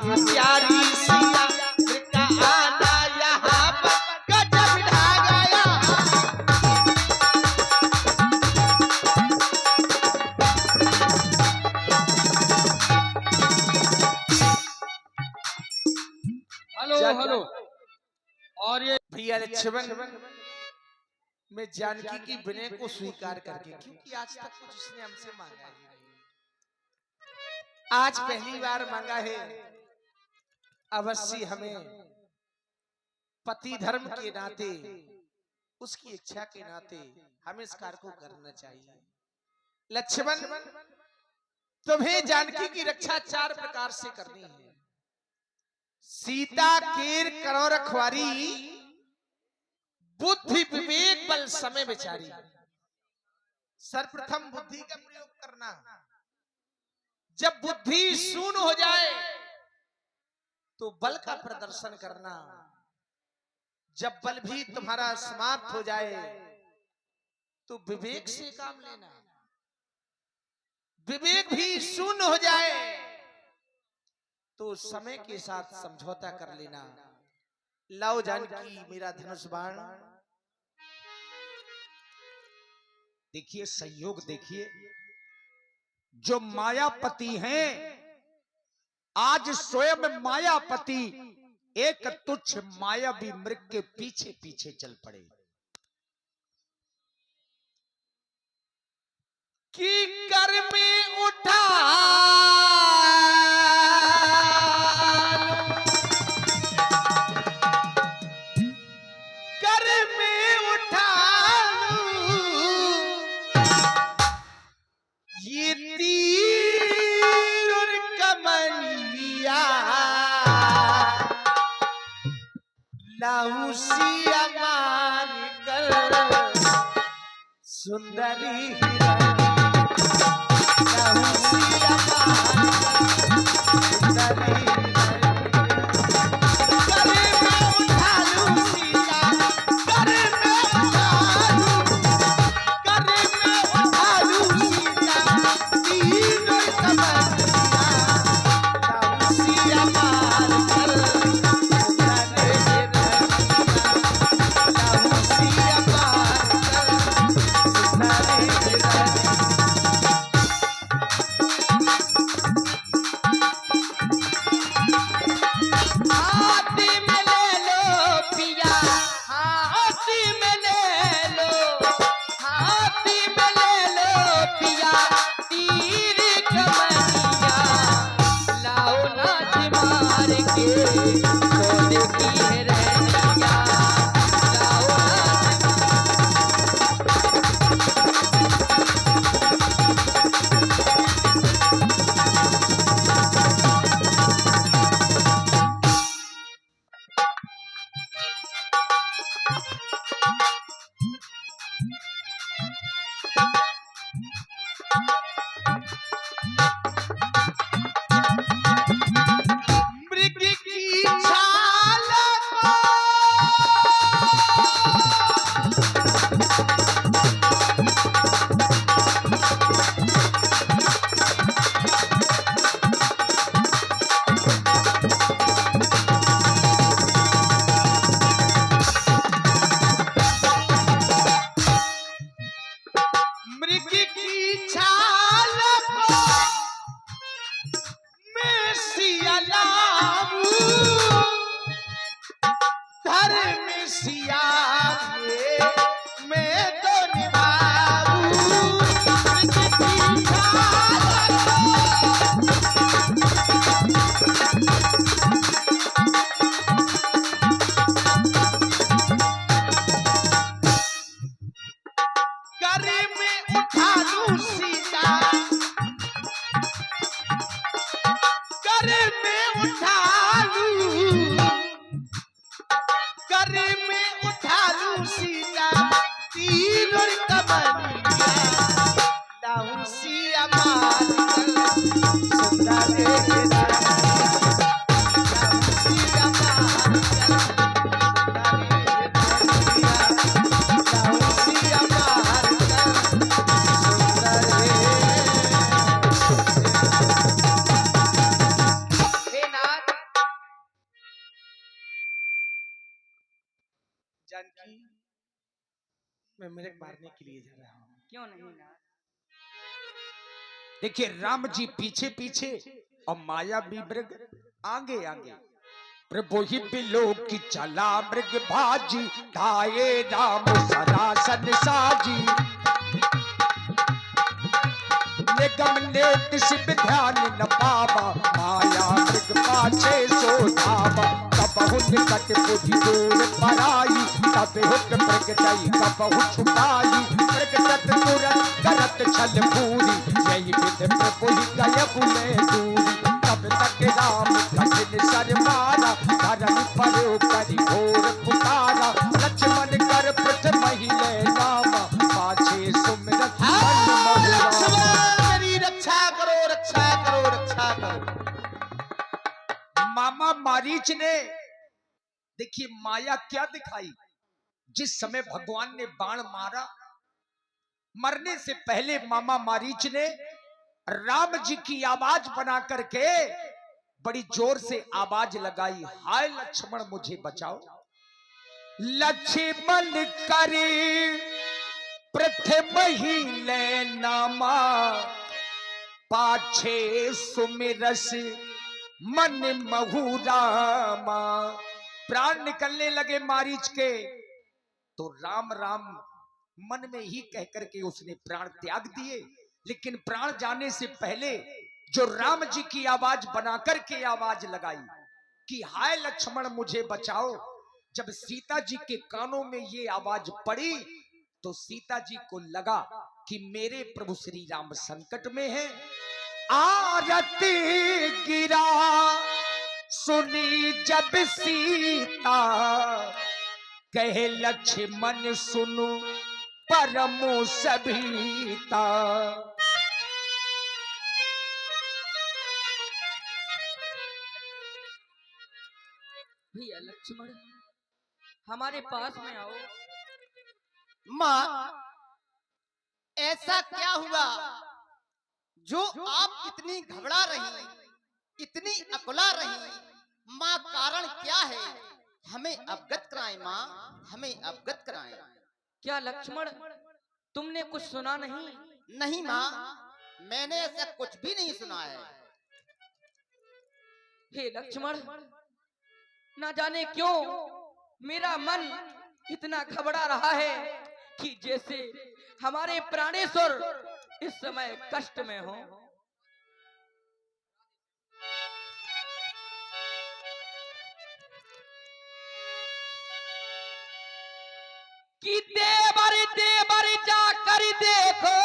प्यारी सिया का आना यहाँ पर गजब ढा गया। Hello hello. और ये भैया लक्ष्मण में जानकी की विनय को स्वीकार करके, क्योंकि आज तक कुछ उसने हमसे मांगा ही नहीं, आज पहली बार मांगा है। अवश्य हमें पति धर्म के नाते, उसकी इच्छा के नाते हमें इस कार्य को करना चाहिए। लक्ष्मण, तुम्हें जानकी की रक्षा 4 प्रकार से करनी है। सीता केर करो रखवारी, बुद्धि विवेक बल समय विचारी। सर्वप्रथम बुद्धि का प्रयोग करना। जब बुद्धि शून्य हो जाए तो बल का प्रदर्शन करना। जब बल भी तुम्हारा समाप्त हो जाए तो विवेक से काम लेना। विवेक भी शून्य हो जाए तो समय के साथ समझौता कर लेना। लाओ जानकी मेरा धनुष बाण। देखिए संयोग, देखिए जो मायापति हैं आज स्वयं मायापति एक तुच्छ मायावी मृग के पीछे पीछे चल पड़े कि कर में उठा लाउसिया मार कर सुंदरी लाउसिया मार सुंदरी करे में उठा लूं सीता, करे में उठा लूं सीता, तीनों कमरिया लाउसिया मार कर जानकी, मैं मृग मारने के लिए जा रहा हूँ। क्यों नहीं ना? देखिए राम जी पीछे पीछे और माया भी मृग आगे आगे। प्रभु ही बिलो की चला मृग भाजी, ढाए राम सरासन साजी। निगम ने शिव ध्यान न पावा, माया मृग पाछे सो धावा। कबहु निकट बुझि दूर पराई, तब हुक मृग दई कबहु छुपाई। मृग तत तुरंत करत छल पूरी, यही विध प्रभु ही गय बुले दूरी। तब तक राम कठिन सर मारा, धरम पर करि घोर पुकारा। लक्ष्मण कर प्रथम हिले नामा, पाछे सुमिरत मन महुआ। मेरी रक्षा करो, रक्षा करो, रक्षा करो। मामा मारीच ने देखिए माया क्या दिखाई। जिस समय भगवान ने बाण मारा, मरने से पहले मामा मारीच ने राम जी की आवाज बना करके बड़ी जोर से आवाज लगाई, हाय लक्ष्मण मुझे बचाओ। लक्ष्मण करे प्रथम हिले नामा, पाछे सुमिरस मन महुरामा। प्राण निकलने लगे मारीच के, तो राम राम मन में ही कहकर के उसने प्राण त्याग दिए। लेकिन प्राण जाने से पहले जो राम जी की आवाज बनाकर के आवाज लगाई कि हाय लक्ष्मण मुझे बचाओ, जब सीता जी के कानों में ये आवाज पड़ी तो सीता जी को लगा कि मेरे प्रभु श्री राम संकट में हैं। आरती गिरा सुनी जब सीता, कहे लक्ष्मण सुनो परमो सभीता। भैया लक्ष्मण हमारे पास में आओ। माँ, ऐसा क्या हुआ जो आप इतनी घबरा रही, इतनी अकुला रही? माँ, कारण क्या है? हमें अवगत कराएं माँ, हमें अवगत कराएं। क्या लक्ष्मण तुमने कुछ सुना नहीं? नहीं माँ, मैंने ऐसा कुछ भी नहीं सुना है। हे लक्ष्मण, ना जाने क्यों मेरा मन इतना घबरा रहा है कि जैसे हमारे प्राणेश्वर इस समय कष्ट में हो। कि देवर देवर जाकर देखो,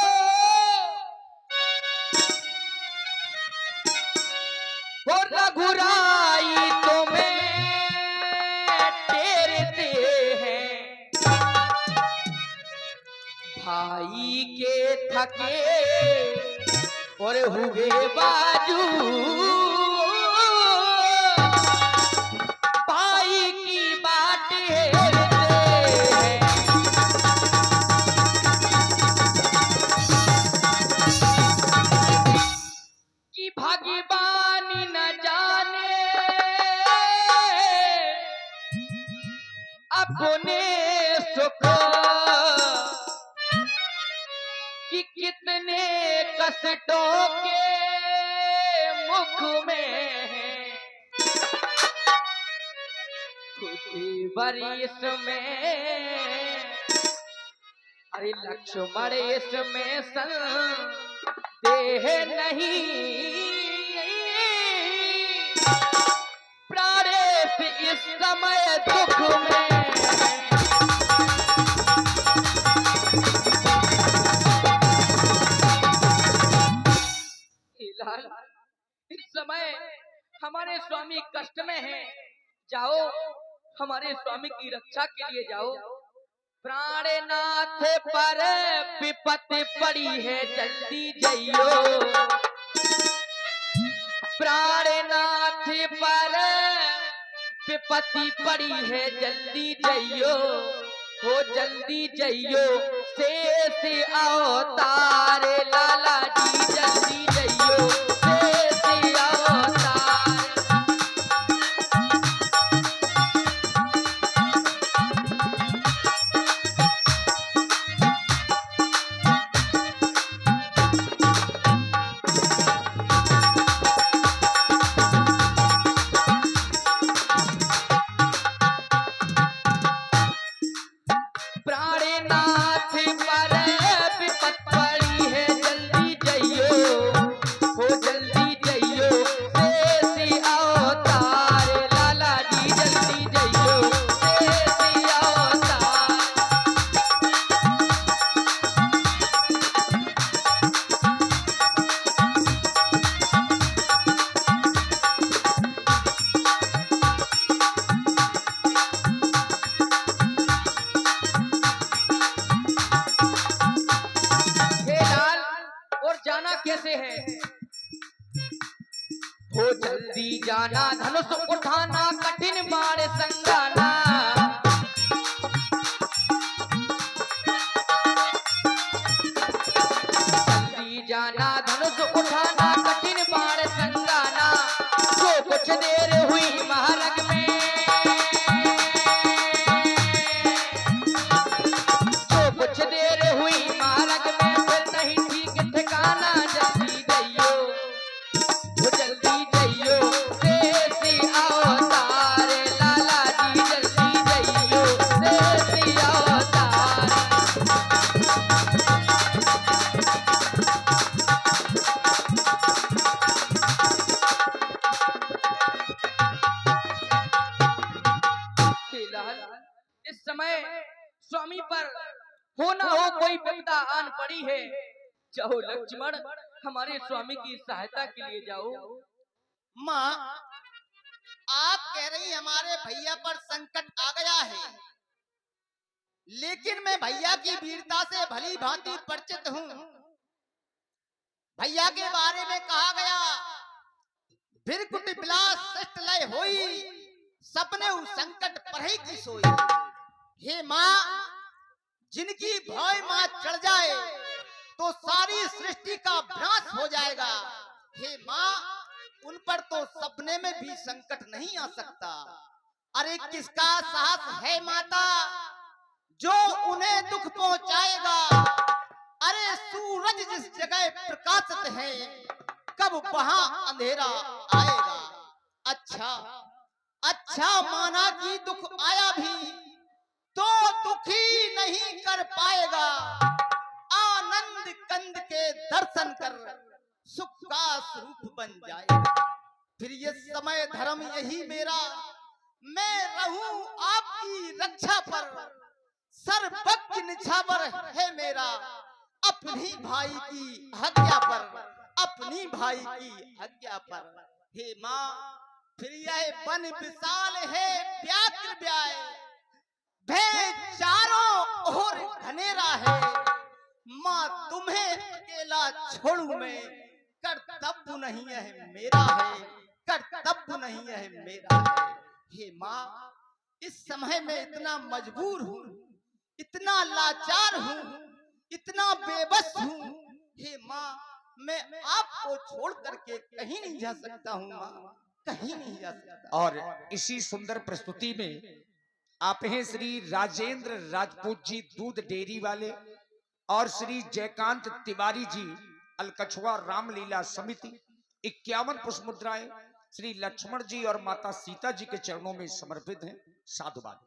और रघुराई तुम्हें टेरते हैं। भाई के थके और हुए बाजू, भाई की बात हेरते हैं। कि भगवान न जाने अपने सुख, कि कितने कष्टों के मुख में है। खुद बरिस में अरे लक्ष्मण इसमें संदेह नहीं, प्राणेश इस समय दुख में। लाल, इस समय हमारे स्वामी कष्ट में हैं, जाओ हमारे स्वामी की रक्षा के लिए जाओ। प्राणनाथ पर विपत्ति पड़ी है, जल्दी जाइयो। प्राणनाथ पर विपत्ति पड़ी है, जल्दी जाइयो। हो जल्दी जाइयो, शेष अवतार लाला जी, जल्दी जाइयो शेष अवतार। जाना धनुष उठाना कठिन बाण संगाना जल्दी जाना धनुष उठाना कठिन बाण संगाना जो कुछ देर हुई महारग में जो कुछ देर हुई महारग में फिर नहीं ठीक ठिकाना जल्दी जइयो वो जल्दी जइयो देसी अवतार लाला जी जल्दी जइयो देसी अवतार फिलहाल इस समय स्वामी पर हो ना हो कोई विपदा आन पड़ी है। जाओ लक्ष्मण हमारे स्वामी की सहायता के लिए जाओ। माँ, आप कह रही हमारे भैया पर संकट आ गया है, लेकिन मैं भैया की वीरता से भली भांति परिचित हूँ। भैया के बारे में कहा गया, बिरकुट बिलास श्रेष्ठ लय होई, सपने उ संकट पढ़ई की सोई। हे माँ, जिनकी भय माँ चढ़ जाए तो सारी सृष्टि का विनाश हो जाएगा। हे माँ, उन पर तो सपने में भी संकट नहीं आ सकता। अरे किसका साहस है माता जो उन्हें दुख पहुंचाएगा। अरे सूरज जिस जगह प्रकाशित है, कब वहां अंधेरा आएगा। अच्छा अच्छा माना कि दुख आया भी तो दुखी नहीं कर पाएगा। आनंद कंद के दर्शन कर सुख का स्वरूप बन जाएगा। फिर ये समय धर्म यही मेरा, मैं रहूं आपकी रक्षा पर, सर्वज्ञ निछावर है मेरा, अपनी भाई की हत्या पर, अपनी भाई की हत्या पर। हे माँ, फिर यह वन विशाल है व्याघ्र व्याय, भय चारों ओर घनेरा है। माँ तुम्हें अकेला छोड़ू मैं, कर्तव्य नहीं है मेरा है, कर्तव्य नहीं है मेरा है। हे माँ, इस समय में इतना मजबूर हूँ, इतना लाचार हूँ, इतना बेबस हूँ। हे माँ, मैं आपको छोड़ करके कहीं नहीं जा सकता हूँ माँ, कहीं नहीं जा सकता। और इसी सुंदर प्रस्तुति में आप हैं श्री राजेंद्र राजपूत जी दूध डेयरी वाले और श्री जयकांत तिवारी जी अलकछुआ रामलीला समिति। 51 पुष्प मुद्राएं श्री लक्ष्मण जी और माता सीता जी के चरणों में समर्पित हैं। साधुवाद।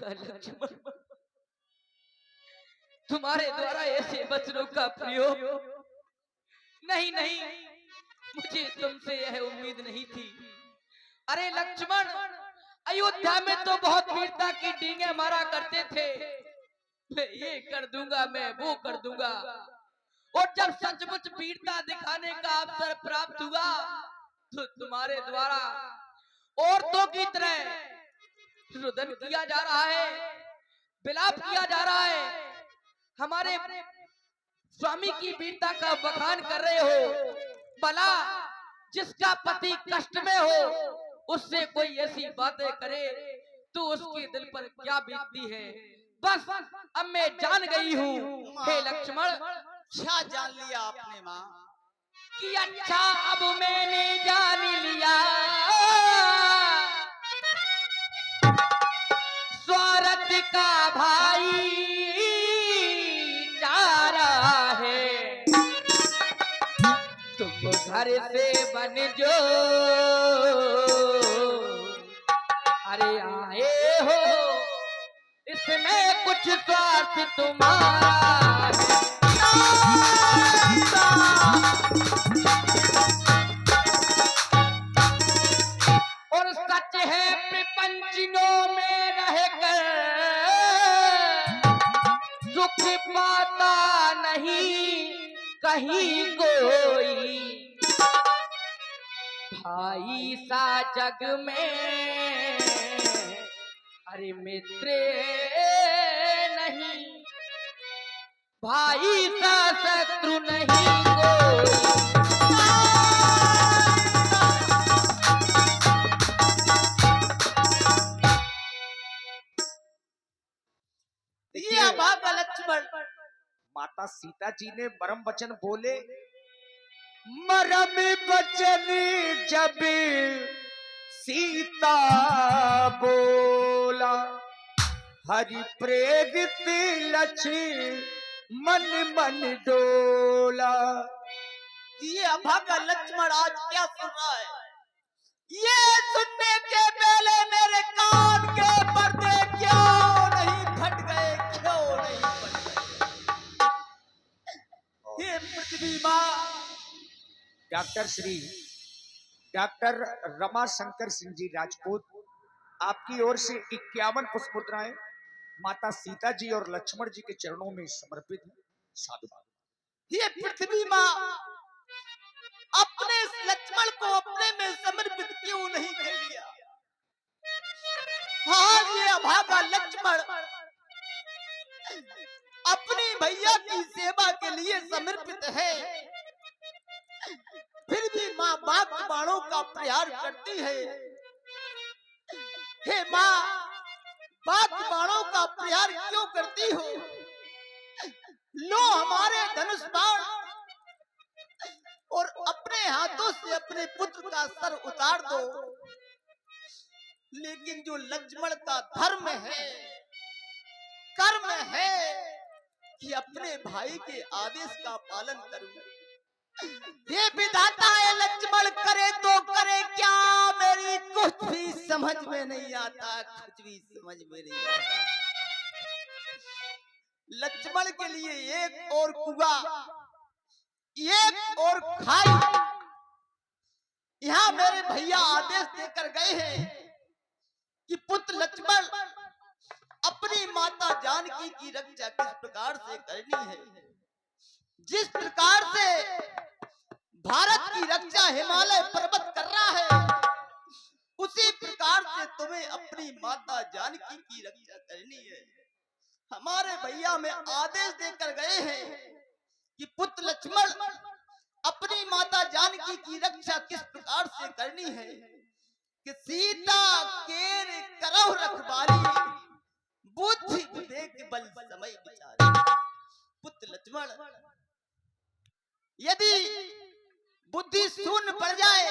लक्ष्मण, तुम्हारे द्वारा ऐसे वचनों का प्रयोग नहीं नहीं, मुझे तुमसे यह उम्मीद नहीं थी। अरे लक्ष्मण, अयोध्या में तो बहुत वीरता की डींगे मारा करते थे, मैं ये कर दूंगा, मैं वो कर दूंगा, और जब सचमुच वीरता दिखाने का अवसर प्राप्त हुआ तो तुम्हारे द्वारा औरतों की तरह रुदन किया जा रहा है, विलाप किया जा रहा है, हमारे स्वामी की वीरता का बखान कर रहे हो। भला जिसका पति कष्ट में हो उससे कोई ऐसी बातें करे तो उसके दिल पर क्या बीतती है। बस अब मैं जान गई हूँ। हे लक्ष्मण, क्या जान लिया आपने माँ? कि अच्छा अब मैंने जान लिया स्वार्थ का भाई चारा है। तुम घर से बन जो अरे आए हो, इसमें कुछ स्वार्थ तुम्हारा है। और सच है प्रपंचों में रहकर सुख पाता नहीं कहीं कोई, भाई सा जग में अरे मित्र नहीं, भाई सा शत्रु नहीं कोई। लक्ष्मण। माता सीता जी ने मरम वचन बोले, मरम वचन जब सीता बोला, हरि प्रेरित लक्ष्मण मन डोला। ये अभागा लक्ष्मण आज क्या सुन रहा है? ये सुनने के पहले मेरे कान के पर्दे क्यों नहीं फट गए, क्यों नहीं फट गए? ये पृथ्वी माँ, डॉक्टर रमा शंकर सिंह जी राजपूत, आपकी ओर से 51 पुष्प मुद्राएं माता सीता जी और लक्ष्मण जी के चरणों में समर्पित है। साधुवाद। ये पृथ्वी माँ अपने इस लक्ष्मण को अपने में समर्पित क्यों नहीं कर लिया? हाँ, ये अभागा लक्ष्मण अपनी भैया की सेवा के लिए समर्पित है, फिर भी माँ बाघ बाणों का प्रहार करती है। हे माँ, बाघ बाणों का प्रहार क्यों करती हो? लो हमारे धनुष बाण और अपने हाथों से अपने पुत्र का सर उतार दो। लेकिन जो लक्ष्मण का धर्म है, कर्म है कि अपने भाई के आदेश का पालन करूं। ये विधाता है, लक्ष्मण करे तो करे क्या, मेरी कुछ भी समझ में नहीं आता, कुछ भी समझ में नहीं आता। लक्ष्मण के लिए एक और कुआ, एक और खाई, यहाँ मेरे भैया आदेश देकर गए हैं कि पुत्र लक्ष्मण अपनी माता जानकी की रक्षा किस प्रकार से करनी है। जिस प्रकार से भारत की रक्षा हिमालय पर्वत कर रहा है, उसी प्रकार से तुम्हें अपनी माता जानकी की रक्षा करनी है। हमारे भैया में आदेश देकर गए हैं कि पुत्र लक्ष्मण अपनी माता जानकी की रक्षा किस प्रकार से करनी है कि सीता केर करौ रखवाली, बुद्धि विवेक बल समय विचारी। पुत्र लक्ष्मण, यदि बुद्धि शून्य पड़ जाए,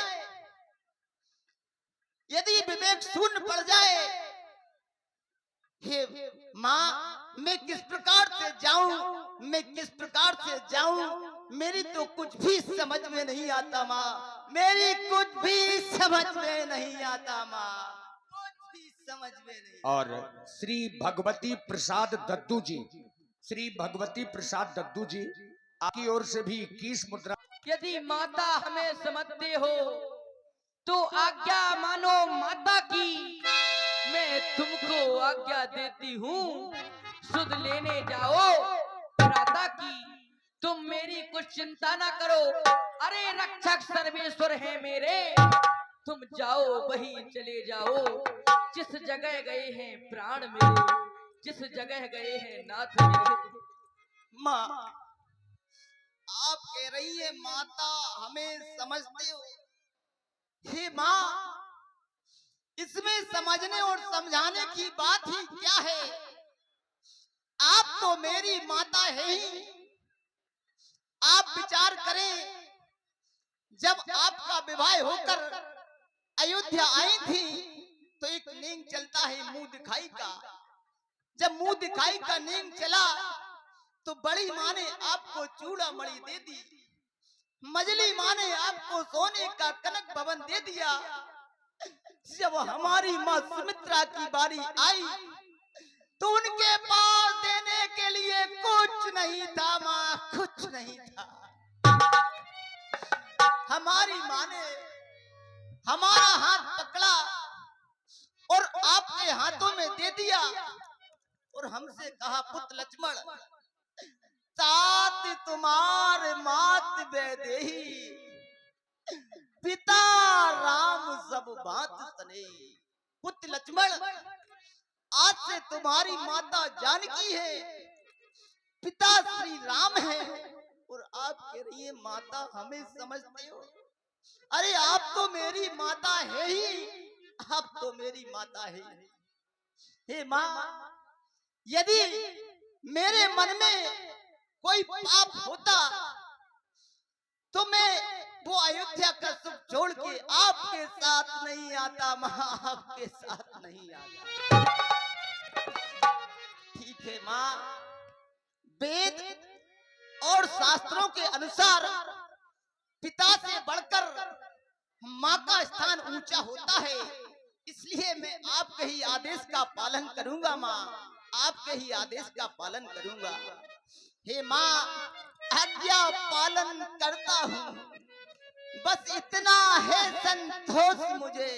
यदि विवेक शून्य पड़ जाए, हे माँ, मैं किस प्रकार से जाऊं, मैं किस प्रकार से जाऊं, मेरी तो कुछ भी समझ में नहीं आता माँ, मेरी कुछ भी समझ में नहीं आता माँ, कुछ भी समझ में नहीं। और श्री भगवती प्रसाद दद्दू जी, श्री भगवती प्रसाद दद्दू जी, आपकी ओर से भी 21 मुद्रा। यदि माता हमें समझते हो तो आज्ञा मानो माता की, मैं तुमको आज्ञा देती हूँ, सुध लेने जाओ भ्राता की। तुम मेरी कुछ चिंता ना करो, अरे रक्षक सर्वेश्वर है मेरे, तुम जाओ वहीं चले जाओ जिस जगह गए हैं प्राण मेरे, जिस जगह गए हैं नाथ मेरे। माँ, आप कह रही है माता हमें समझते हो। हे माँ, इसमें समझने और समझाने की बात ही क्या है? आप तो मेरी माता है ही। आप विचार करें, जब आपका विवाह होकर अयोध्या आई थी तो एक नेम चलता है मुंह दिखाई का। जब मुंह दिखाई का नेम चला तो बड़ी माँ ने आपको चूड़ा मणि दे दी, मजली माँ ने आपको सोने का कनक भवन दे दिया। जब हमारी माँ सुमित्रा की बारी आई तो उनके पास देने के लिए कुछ नहीं था माँ, कुछ नहीं था। हमारी माँ ने हमारा हाथ पकड़ा और आपके हाथों में दे दिया और हमसे कहा, पुत्र लक्ष्मण, तात तुम्हार मात वैदेही, पिता राम सब बात सने। पुत्र लक्ष्मण, आज से तुम्हारी माता जानकी है, पिता श्री राम है, और आप कह रही है माता हमें समझते हो। अरे आप तो मेरी माता है ही, आप तो मेरी माता है। हे माँ, यदि मेरे मन में कोई पाप होता तो मैं वो अयोध्या का सुख छोड़ के आपके साथ नहीं आता माँ, आपके साथ नहीं आता। ठीक है माँ, वेद और शास्त्रों के अनुसार पिता से बढ़कर माँ का स्थान ऊंचा होता है, इसलिए मैं आपके ही आदेश का पालन करूंगा माँ, आपके ही आदेश का पालन करूंगा। हे माँ, आज्ञा पालन करता हूँ, बस इतना है संतोष मुझे।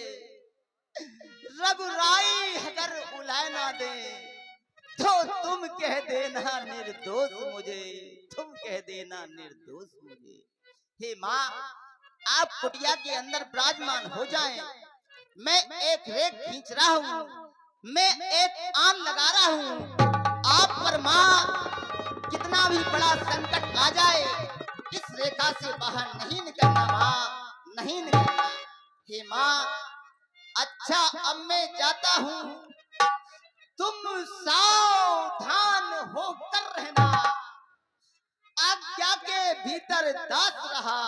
रघुराई अगर उलाय ना दे तो तुम कह देना निर्दोष मुझे, तुम कह देना निर्दोष मुझे। हे माँ, आप कुटिया के अंदर विराजमान हो जाएं। मैं एक रेख खींच रहा हूँ, मैं एक आन लगा रहा हूँ। आप पर माँ कितना भी बड़ा संकट आ जाए, इस रेखा से बाहर नहीं निकलना माँ, नहीं निकलना। हे माँ, अच्छा अब मैं जाता हूँ, तुम सावधान होकर रहना। आज्ञा के भीतर दास रहा,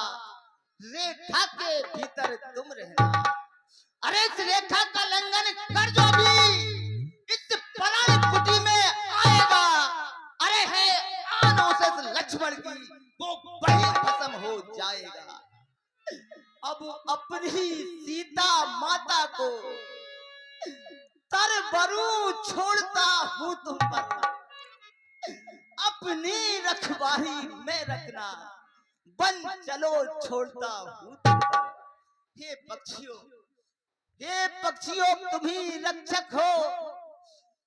रेखा के भीतर तुम रहना। अरे इस रेखा का लंघन कर जो भी इस पराण कुटी में आएगा, अरे है आनों से लक्ष्मण की वो बड़ी भस्म हो जाएगा। अब अपनी सीता माता को तरबरू छोड़ता हूँ तुम पर, अपनी रखवाली में रखना, बन चलो छोड़ता हूँ तुम पर। हे पक्षियों, हे पक्षियों, तुम ही रक्षक हो,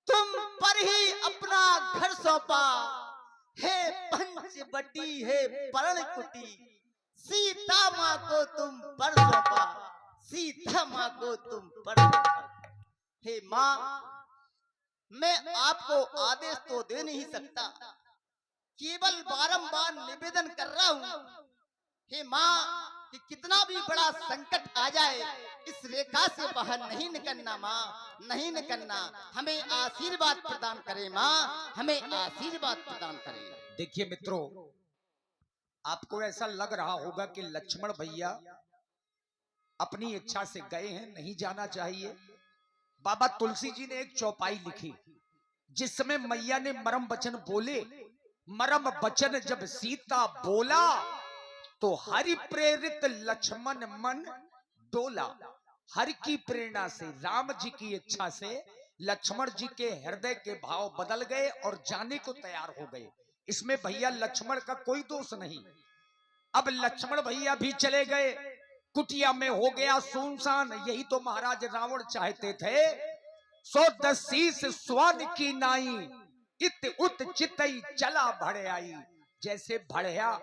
तुम पर ही अपना घर सौंपा। हे पंचवटी, हे पर्णकुटी, सीता माँ को तुम पर सौंपा, सीता माँ को तुम पर सौंपा। हे माँ, मैं आपको आदेश तो दे नहीं सकता, केवल बारंबार निवेदन कर रहा हूँ। हे माँ, कि कितना भी बड़ा संकट आ जाए, इस रेखा से बाहर नहीं निकलना माँ, नहीं निकलना। हमें आशीर्वाद प्रदान करें माँ, हमें आशीर्वाद प्रदान करें। देखिए मित्रों, आपको ऐसा लग रहा होगा कि लक्ष्मण भैया अपनी इच्छा से गए हैं, नहीं जाना चाहिए। बाबा तुलसी जी ने एक चौपाई लिखी, जिस समय मैया ने मरम वचन बोले, मरम वचन जब सीता बोला, तो हरि प्रेरित लक्ष्मण मन डोला। हरि की प्रेरणा से, राम जी की इच्छा से लक्ष्मण जी के हृदय के भाव बदल गए और जाने को तैयार हो गए। इसमें भैया लक्ष्मण का कोई दोष नहीं। अब लक्ष्मण भैया भी चले गए, कुटिया में हो गया सुनसान। यही तो महाराज रावण चाहते थे। सो दसीस स्वान की नाई, इत उत चितई चला भड़े आई। जैसे भड़या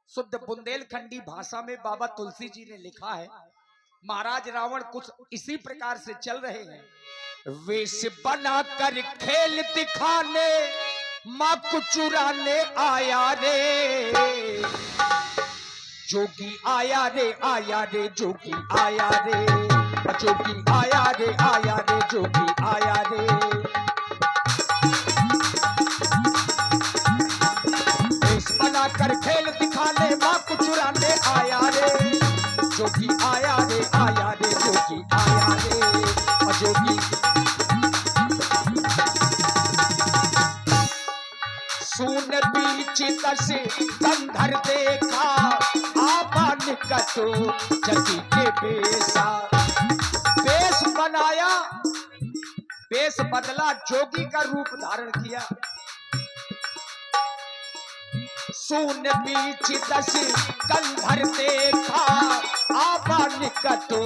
शुद्ध बुंदेलखंडी भाषा में बाबा तुलसी जी ने लिखा है, महाराज रावण कुछ इसी प्रकार से चल रहे हैं। वेश बनाकर खेल दिखाने मां को चुराने आया रे, जोगी आया रे, आया रे जोगी आया रे, जोगी आया रे, आया रे जोगी आया रे। वेश बनाकर खेल दिखाने मां को चुराने आया रे, जोगी आया रे, आया रे जोगी आया रे, जोगी। सुन बीच दस कंधर देखा, आबा निकटो जगी के बेसा। बेस बनाया, बेस बदला, जोगी का रूप धारण किया। सुन बीच दस कंधर देखा, आबा निकटो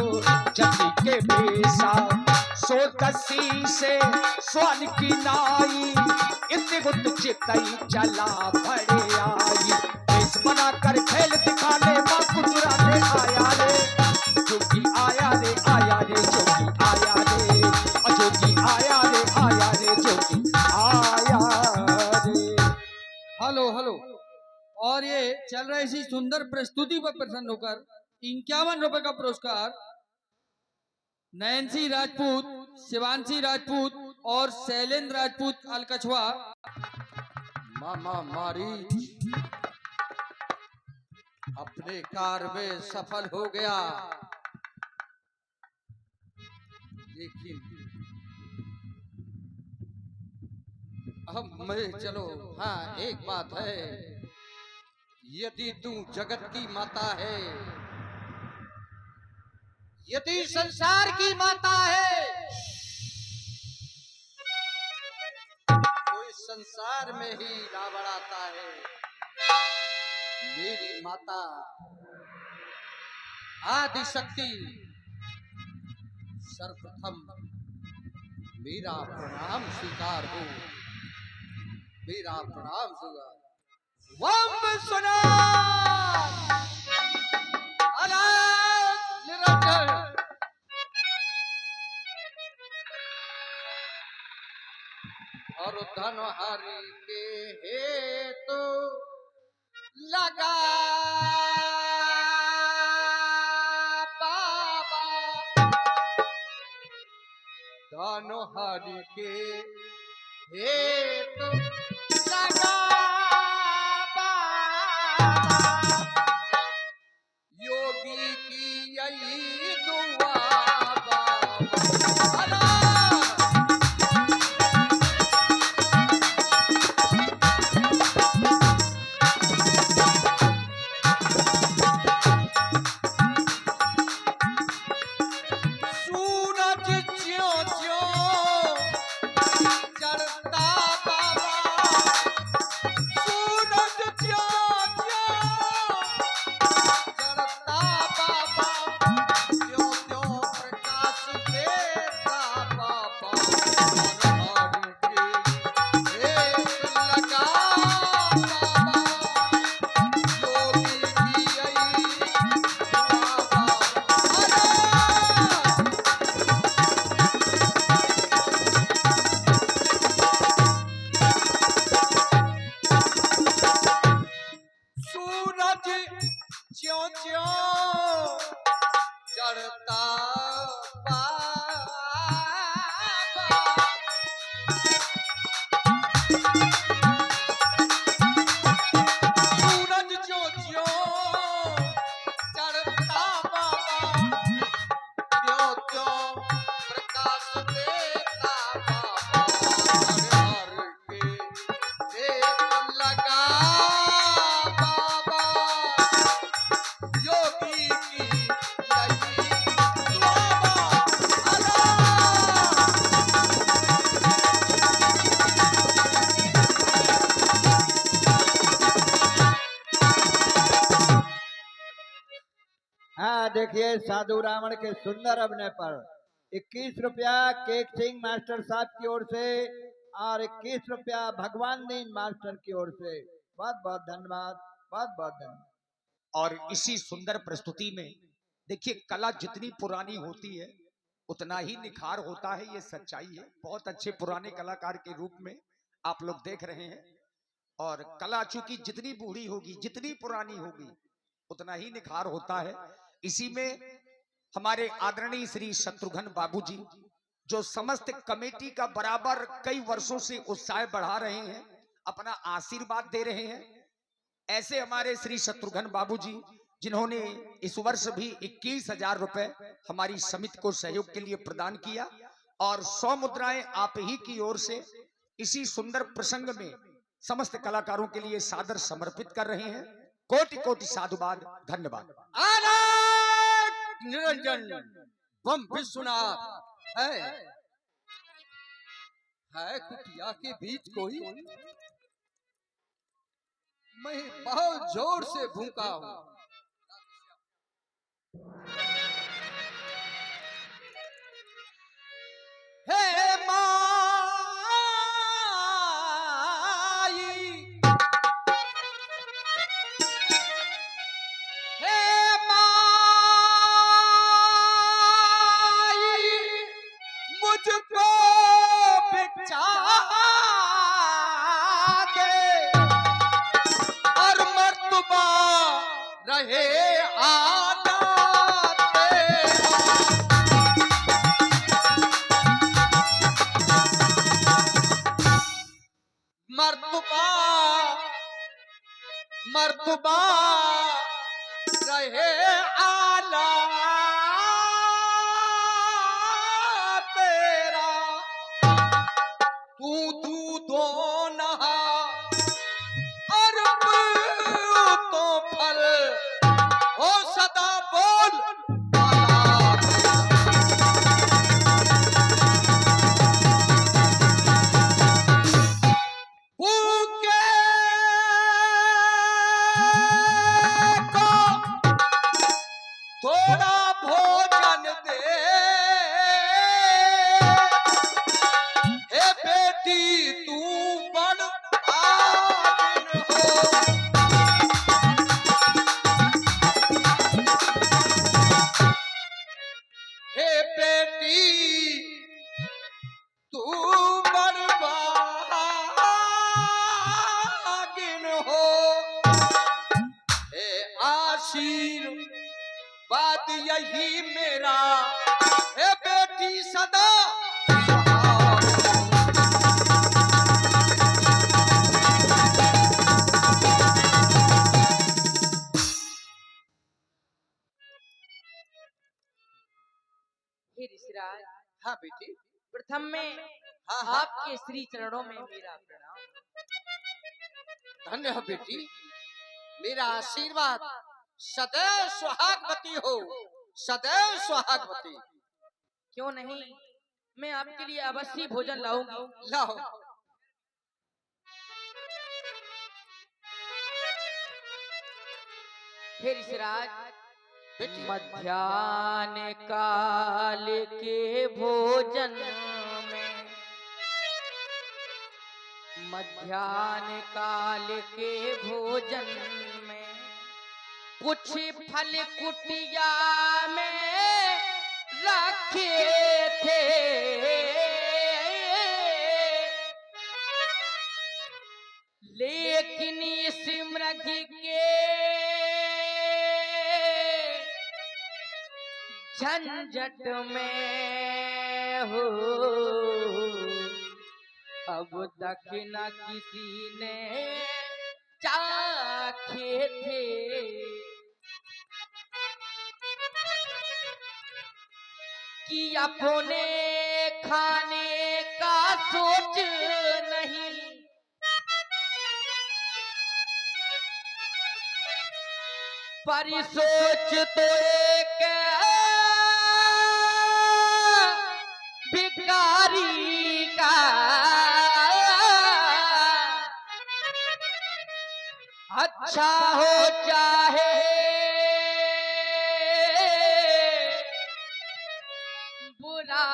जगी के बेसा। सो दसी से स्वान की नाई, इतगुत चितई चला भड़े आई। देश बनाकर खेल दिखाने मां को चुराने आया रे, जोगी आया रे, आया रे जोगी आया रे, जोगी आया रे, आया रे जोगी आया रे। Hello hello. और ये चल रहा है इसी सुंदर प्रस्तुति पर प्रसन्न होकर 51 रुपए का पुरस्कार नयनसी राजपूत, शिवांशी राजपूत और शैलेंद्र राजपूत अलकछवा मामा मारीच अपने कार्य में सफल हो गया, लेकिन अब मैं चलो, हाँ एक बात है, यदि तू जगत की माता है, यदि संसार की माता है, तो इस संसार में ही रावण आता है। मेरी माता आदि शक्ति सर्वप्रथम मेरा प्रणाम स्वीकार हो, मेरा प्रणाम स्वीकार। वम सुना अनाथ निरंजन, और धनहारी के हेतु लगा बाबा, धनहारी के हेतु लगा बाबा, योगी की यही दुआ बाबा। सूरज ज्यों ज्यों चढ़ता बाबा, सूरज ज्यों ज्यों चढ़ता बाबा, त्यों त्यों प्रकाश देता बाबा, हरि के हेत लगा बाबा, योगी की यही दुआ बाबा। सूरज ज्यों ज्यों चढ़ता बाबा, सूरज ज्यों ज्यों चढ़ता बाबा, त्यों त्यों प्रकाश देता बाबा, हर के देख लगा बाबा, योगी की यही दुआ बाबा। हाँ देखिए, साधु रावण के सुंदर अभिनय पर 21 रुपया केक सिंह मास्टर साहब की ओर से और 21 रुपया भगवान दीन मास्टर की ओर से। बहुत बहुत धन्यवाद, बहुत बहुत धन्यवाद। और इसी सुंदर प्रस्तुति में देखिए, कला जितनी पुरानी होती है उतना ही निखार होता है, ये सच्चाई है। बहुत अच्छे पुराने कलाकार के रूप में आप लोग देख रहे हैं, और कला चूंकि जितनी बूढ़ी होगी, जितनी पुरानी होगी, उतना ही निखार होता है। इसी में हमारे आदरणीय श्री शत्रुघ्न बाबूजी, जो समस्त कमेटी का बराबर कई वर्षों से उत्साह बढ़ा रहे हैं, अपना आशीर्वाद दे रहे हैं, ऐसे हमारे श्री शत्रुघ्न बाबूजी, जिन्होंने इस वर्ष भी 21,000 रुपए हमारी समिति को सहयोग के लिए प्रदान किया, और 100 मुद्राएं आप ही की ओर से इसी सुंदर प्रसंग में समस्त कलाकारों के लिए सादर समर्पित कर रहे हैं। कोटि कोटि साधुवाद, धन्यवाद। अनाथ निरंजन बम विश्वनाथ है कुटिया के बीच कोई, मैं बहुत जोर से भूखा हूं। हे माई, हे माई, मुझको भिक्षा दे, और मर्तबा रहे आना तेरा। मर्तबा हाँ बेटी। प्रथम में हाँ हाँ, आपके श्री चरणों में मेरा प्रणाम। धन्य हो बेटी। मेरा आशीर्वाद सदैव सुहागवती हो, सदैव सुहागवती। क्यों नहीं, मैं आपके लिए अवश्य भोजन लाऊंगी। लाओ। हे ऋषिराज, बेटी मध्याह्न काल के भोजन में, मध्याह्न काल के भोजन में कुछ फल कुटिया में रखे थे, लेकिन इस मृग के झंझट में हो अब तक न किसी ने चाखे थे। कि अपने खाने का सोच नहीं, पर सोच तो एक भिखारी का, अच्छा हो चाहे बुरा,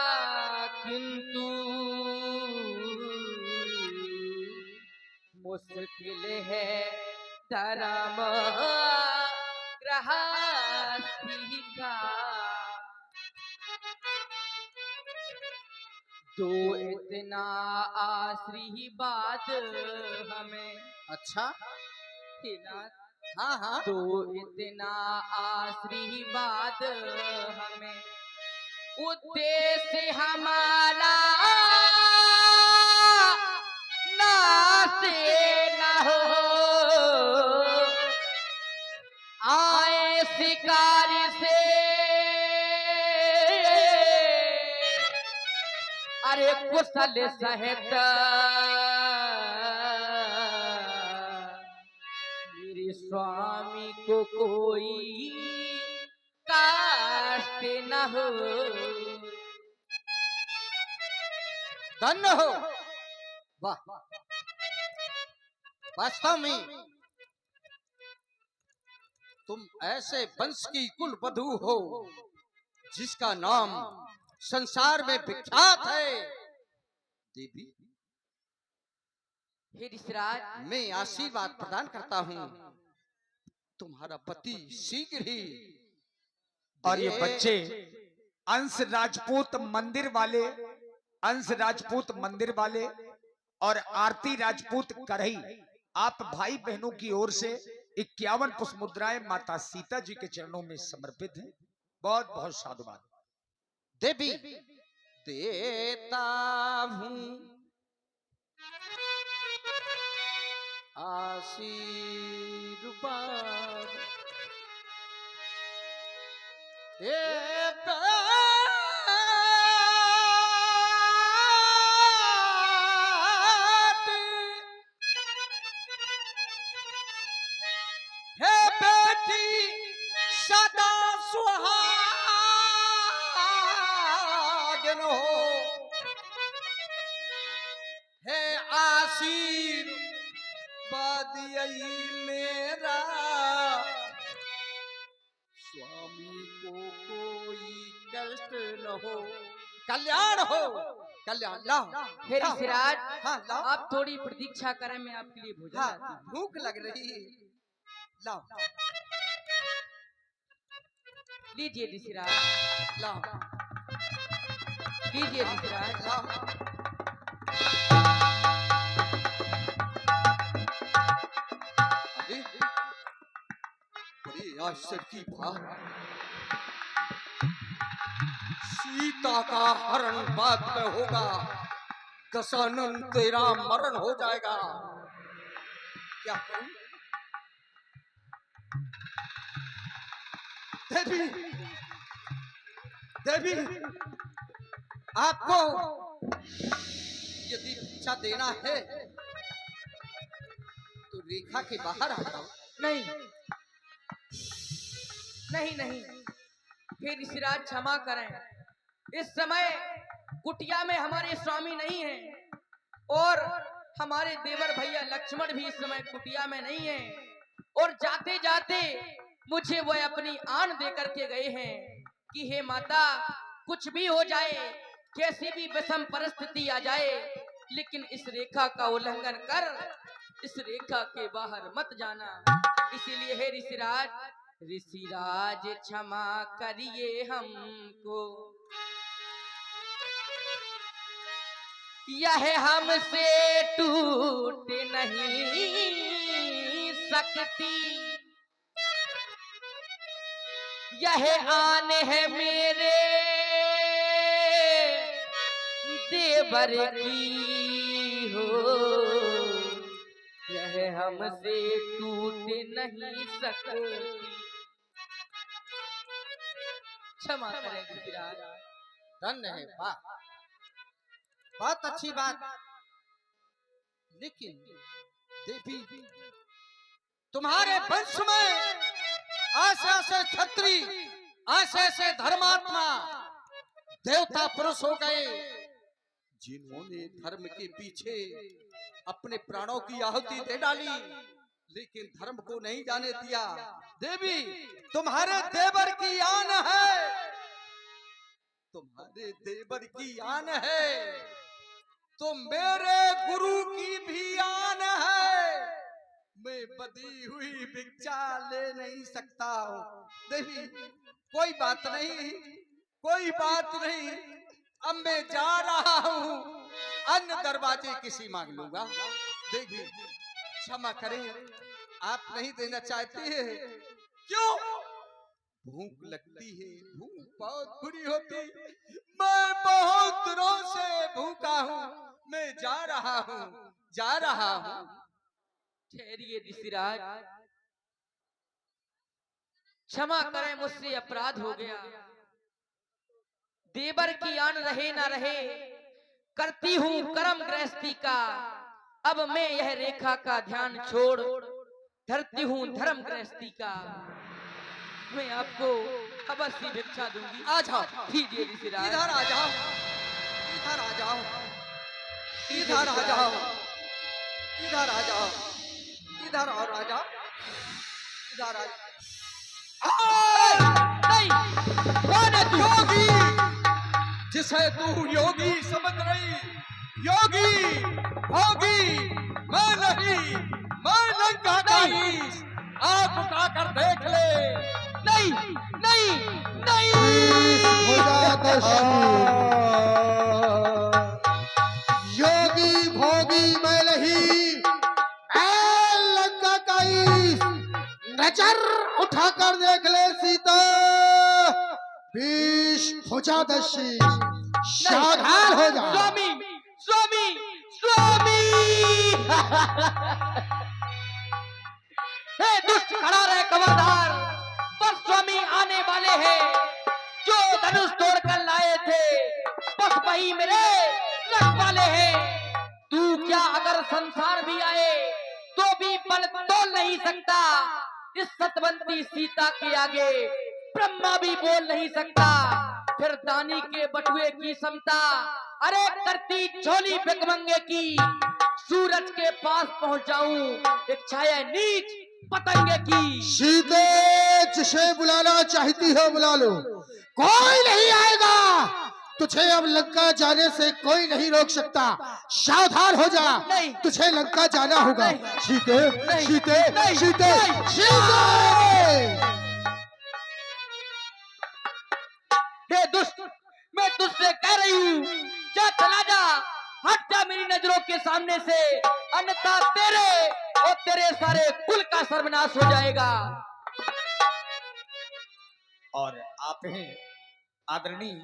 किंतु मुश्किल है धर्म गृहस्थी का। तो इतना आशीर्वाद हमें, अच्छा। हे नाथ, हाँ हाँ, तो इतना आशीर्वाद हमें, उद्देश्य हमारा नाश न हो, आए शिकार से अरे कुशल सहित, मेरे स्वामी को कोई कष्ट न हो। धन्य हो। वाह, वास्तव में तुम ऐसे वंश की कुल वधू हो जिसका नाम संसार में विख्यात है। देवी, हे ऋषिराज, मैं आशीर्वाद प्रदान करता हूँ, तुम्हारा पति शीघ्र ही और ये बच्चे अंश राजपूत मंदिर वाले, अंश राजपूत मंदिर वाले और आरती राजपूत करही, आप भाई बहनों की ओर से 51 पुष्प मुद्राएं माता सीता जी के चरणों में समर्पित हैं। बहुत बहुत साधुवाद। देवी, देता हूँ आशीर्वाद, देता हे बेटी सदा सुहागन हो, हे आशीर्वाद यही मेरा, स्वामी को कोई कष्ट न हो, कल्याण हो, कल्याण। लाओ। हे ऋषिराज, हाँ लाओ। आप थोड़ी प्रतीक्षा करें, मैं आपके लिए भोजन हाँ, लाती हूँ। भूख लग रही है। लाओ लीजिए ऋषिराज, लाओ लीजिए ऋषिराज। लाओ। अरे, बड़ी आश्चर्य की बात, सीता का हरण बाद में होगा, दशानन तेरा मरण हो जाएगा। क्या करूं? देवी, देवी, आपको यदि भिक्षा देना है तो रेखा के बाहर आ जाओ। नहीं नहीं नहीं, हे ऋषिराज क्षमा करें, इस समय कुटिया में हमारे स्वामी नहीं हैं और हमारे देवर भैया लक्ष्मण भी इस समय कुटिया में नहीं हैं, और जाते जाते मुझे वह अपनी आन दे करके गए हैं कि हे माता, कुछ भी हो जाए, कैसी भी विषम परिस्थिति आ जाए, लेकिन इस रेखा का उल्लंघन कर इस रेखा के बाहर मत जाना। इसीलिए हे ऋषिराज, ऋषिराज क्षमा करिए हमको, यह हमसे टूट नहीं सकती, यह आन है मेरे देवर की हो, यह हमसे टूट नहीं सकती। क्षमा करें ऋषिराज। धन्य है, वाह, बहुत अच्छी बात। लेकिन देवी, तुम्हारे वंश में ऐसे ऐसे छत्री, ऐसे ऐसे धर्मात्मा, देवता पुरुष हो गए जिन्होंने धर्म के पीछे अपने प्राणों की आहुति दे डाली, लेकिन धर्म को नहीं जाने दिया। देवी, तुम्हारे देवर की आन है, तुम्हारे देवर की आन है, तो मेरे गुरु की भी आन है। मैं बदी हुई भिक्षा ले नहीं सकता हूँ। देवी, कोई बात नहीं, कोई बात नहीं, अब मैं जा रहा हूँ, अन्य दरवाजे किसी मांग लूंगा। देवी, क्षमा करें, आप नहीं देना चाहते हैं? क्यों? भूख लगती है, भूख बहुत बुरी होती, मैं बहुत दिनों से भूखा हूँ, मैं जा रहा हूँ, जा रहा हूँ। ठहरिए ऋषिराज, क्षमा करें, मुझसे अपराध हो गया। देवर की आन रहे ना रहे, करती हूँ कर्म गृहस्थी का, अब मैं यह रेखा का ध्यान छोड़ धरती हूँ धर्म गृहस्थी का। मैं आपको अवश्य भिक्षा दूंगी। आ जाओ, कीजिए ऋषिराज। इधर आ जाओ, इधर आ जाओ, इधर आ जाओ, इधर आ जाओ, इधर और आ जाओ, इधर आ जाओ। नहीं, कौन है तू? योगी, जिसे तू योगी समझ रही, योगी भोगी मैं नहीं, मैं लंका का ईश। आँख उठाकर देख ले। नहीं नहीं नहीं, योगी भोगी मैं नहीं, ऐ लंका का ईश। नजर उठाकर देख ले सीता, विष भुजादशी, सावधान हो जा। स्वामी स्वामी स्वामी। हे दुष्ट, खड़ा रहे खबरदार, बस स्वामी आने वाले हैं, जो धनुष तोड़कर लाए थे बस वही मेरे लग वाले हैं। तू क्या अगर संसार भी आए तो भी बल तोल नहीं सकता, इस सतवंती सीता के आगे ब्रह्मा भी बोल नहीं सकता, फिर दानी के बटुए की समता, अरे करती झोली भिखमंगे की, सूरज के पास पहुंच जाऊं एक छाया नीच पतंगे की। सीते, जिसे बुलाना चाहती हो बुला लो, कोई नहीं आएगा। तुझे अब लंका जाने से कोई नहीं रोक सकता, सावधान हो जा। नहीं। तुझे लंका जाना होगा। नहीं। सीते, नहीं। सीते, नहीं। सीते, नहीं। सीते। हे दुष्ट, मैं तुझसे कह रही हूँ, जा चला जा, हट जा मेरी नजरों के सामने से, अन्यथा तेरे और तेरे सारे कुल का सर्वनाश हो जाएगा। और आप हैं आदरणीय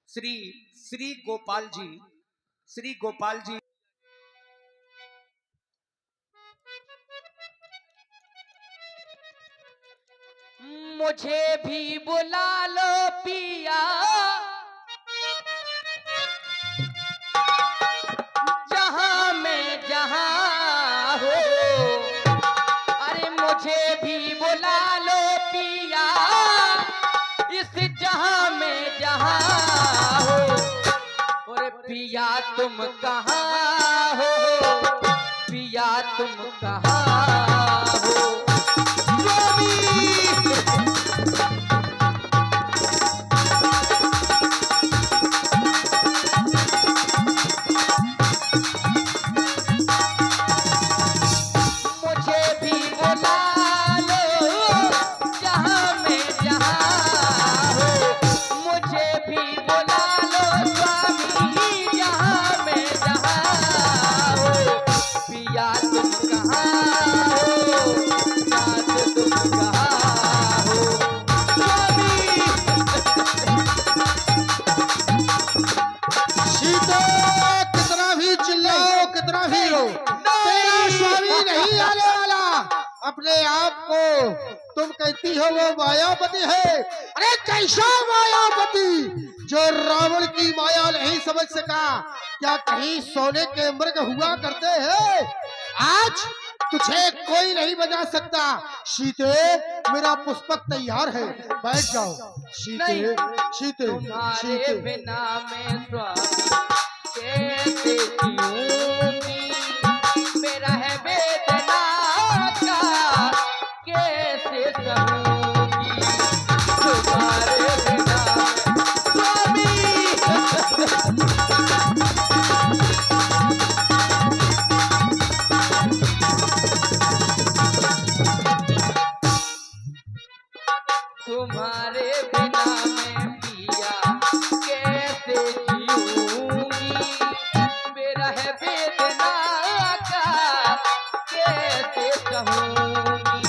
श्री श्री गोपाल जी, श्री गोपाल जी। मुझे भी बुला लो पिया, जहां में जहां हो, अरे मुझे भी बुला लो पिया, इस जहां में जहां हो। और पिया तुम कहाँ हो, पिया तुम कहाँ हो। मुझे भी बुला लो जहां में जहां हो, मुझे भी बुला लो स्वामी जहां में जहां हो। पिया तुम कहाँ हो, नाथ तुम कहाँ हो। सीते कितना भी चिल्लाओ, कितना भी रो, तेरा स्वामी नहीं आने वाला। अपने आप को तुम कहती हो वो मायावती है। अरे कैसा मायावती जो रावण की माया नहीं समझ सका? क्या कहीं सोने के मृग हुआ करते हैं? आज तुझे कोई नहीं बजा सकता। सीते मेरा पुष्पक तैयार है, बैठ जाओ। सीते सीते तुम्हारे सीते बिना मैं स्वामी कैसे जीऊंगी, मेरा है वेदना का कैसे सहूंगी। तुम्हारे बिना स्वामी तुम्हारे बिना मैं पिया कैसे जीऊंगी, मेरा है वेदना का कैसे कहूंगी।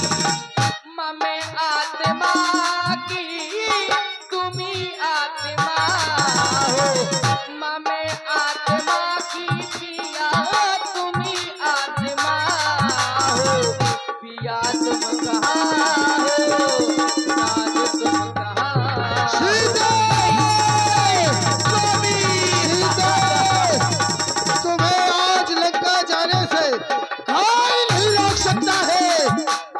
माँ मैं आत्मा की तुम्ही आत्मा हो, माँ मैं आत्मा की पिया तुम्ही आत्मा हो। पिया तुम कहाँ हो, नाथ तुम कहाँ हो। सीते तुम्हें आज लंका जाने से कोई नहीं रोक सकता है।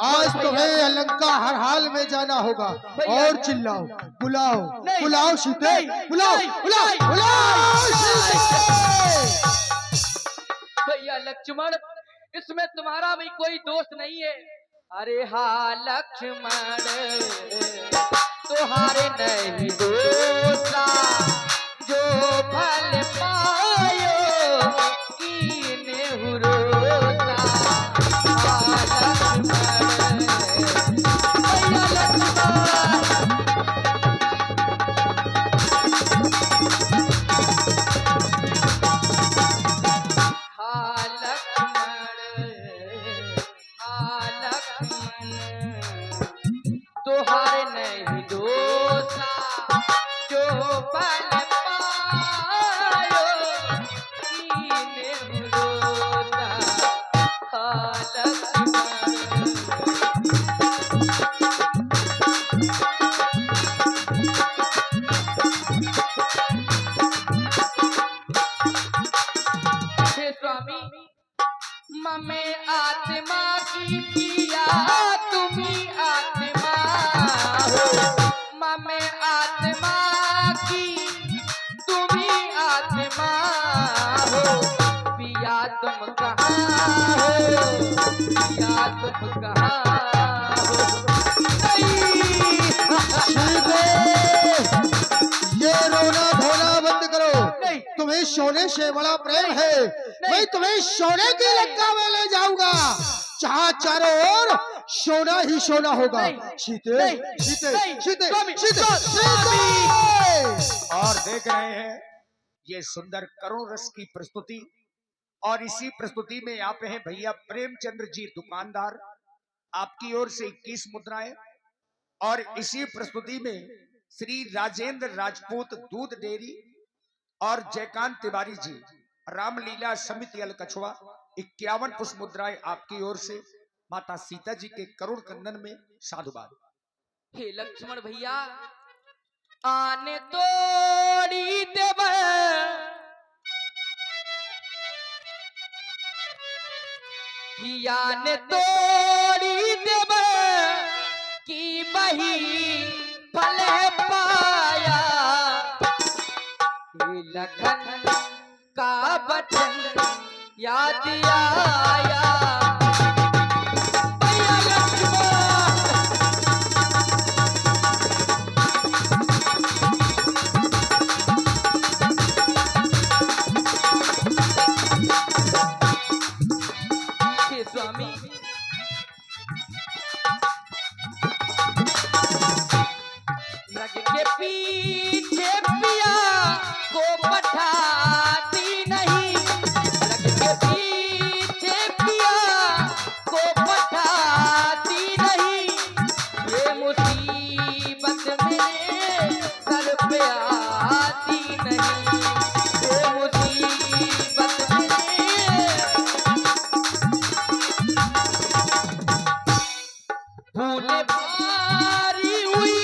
आज तुम्हें लंका हर हाल में जाना होगा। और चिल्लाओ, बुलाओ बुलाओ सीते, बुलाओ बुलाओ बुलाओ सीते। भैया लक्ष्मण, इसमें तुम्हारा भी कोई दोष नहीं है। अरे हाँ लक्ष्मण, तुम्हारे नहीं दोषा, जो फल पायो कीने हुरोसा। हाँ लक्ष्मण, भैया लक्ष्मण, हाँ लक्ष्मण, हाँ लक्ष्मण, तुहारे नहीं दोषा, जो बल पायो कीने हुरोसा। हाँ लक्ष्मण, हे स्वामी, ममे आत्मा की पिया तुम्ही आत्मा हो, ममे आत्मा की तुम्ही आत्मा हो। पिया तुम कहाँ हो, पिया तुम कहाँ हो। सीते ये रोना धोना बंद करो। तुम्हें सोने से बड़ा प्रेम है। मैं तुम्हें सोने की लंका में ले जाऊंगा, जहाँ चारों ओर सोना ही सोना होगा। सीते सीते सीते सीते और देख रहे हैं ये सुंदर करुण रस की प्रस्तुति। और इसी प्रस्तुति में यहाँ पे हैं भैया प्रेमचंद्र जी दुकानदार, आपकी ओर से 21 मुद्राएं। और इसी प्रस्तुति में श्री राजेंद्र राजपूत दूध डेयरी और जयकांत तिवारी जी रामलीला समिति अलकछवा 51 पुष्प मुद्राएं आपकी ओर से माता सीता जी के करुण कंदन में साधुवाद। हे लक्ष्मण भैया, आने तोड़ी देव किया ने तोड़ी देव की बही फल पाया, ये लखन का बचन याद आया। भैया लक्ष्मण हे स्वामी, नग के पीछे पिया को पठाती नहीं, नग के पीछे पिया को पठाती नहीं, ये मुसीबत मेरे सर पे आती नहीं, ये मुसीबत मेरे भूले भारी हुई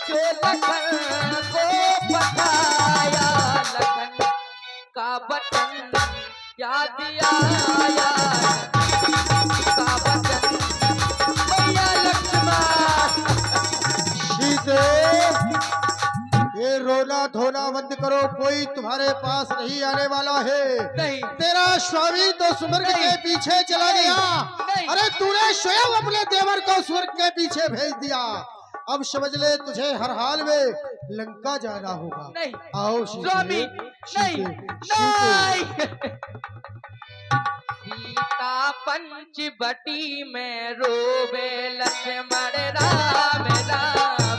जो लखन को बताया, लखन का बचन याद आया, का बचन भैया लक्ष्मण। सीते, ये रोना धोना बंद करो, कोई तुम्हारे पास नहीं आने वाला है। नहीं तेरा स्वामी तो स्वर्ग के पीछे चला गया। नहीं। अरे तूने स्वयं अपने देवर को स्वर्ग के पीछे भेज दिया। अब समझ ले, तुझे हर हाल में लंका जाना होगा। नहीं आओ सीते, स्वामी, नहीं नहीं। सीता पंचवटी में रोवे लक्ष्मण राम राम राम।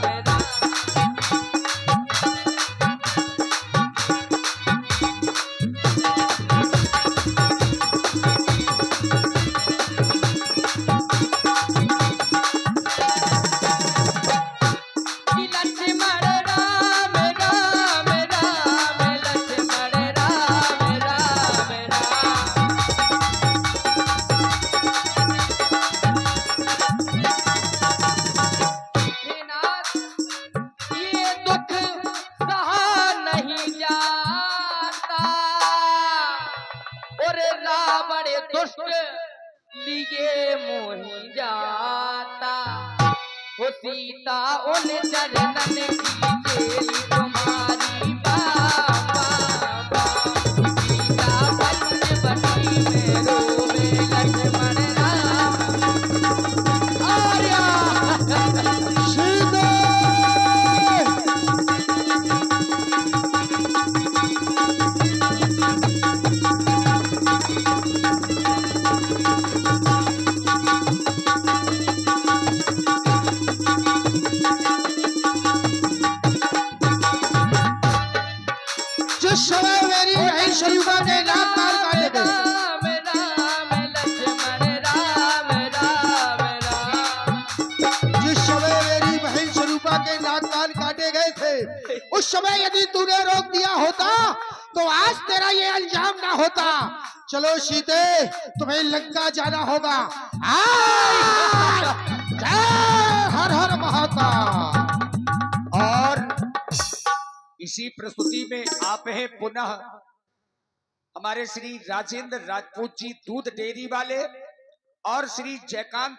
लक्ष्मण राम राम राम, लक्ष्मण राम राम राम। हे नाथ, ये दुख सहा नहीं जाता, और रावण दुष्ट लिए मोहि जाता, वो सीता उन चरणन की चेली तुम्हारी बाबा, सीता पंचवटी में रोवे लक्ष्मण राम। आर्या सीते, जिस समय मेरी बहन शरीफा के नाक कान काटे गए, राम राम लक्ष्मण राम राम राम। जिस समय मेरी बहन शरीफा के नाक कान काटे गए थे, उस समय यदि तूने रोक दिया होता तो आज तेरा ये अंजाम ना होता। चलो सीते, तुम्हें लंका जाना होगा। जय हर हर महाकाल। और इसी प्रस्तुति में आप हैं पुनः हमारे श्री राजेंद्र राजपूत जी दूध डेयरी वाले और श्री जयकांत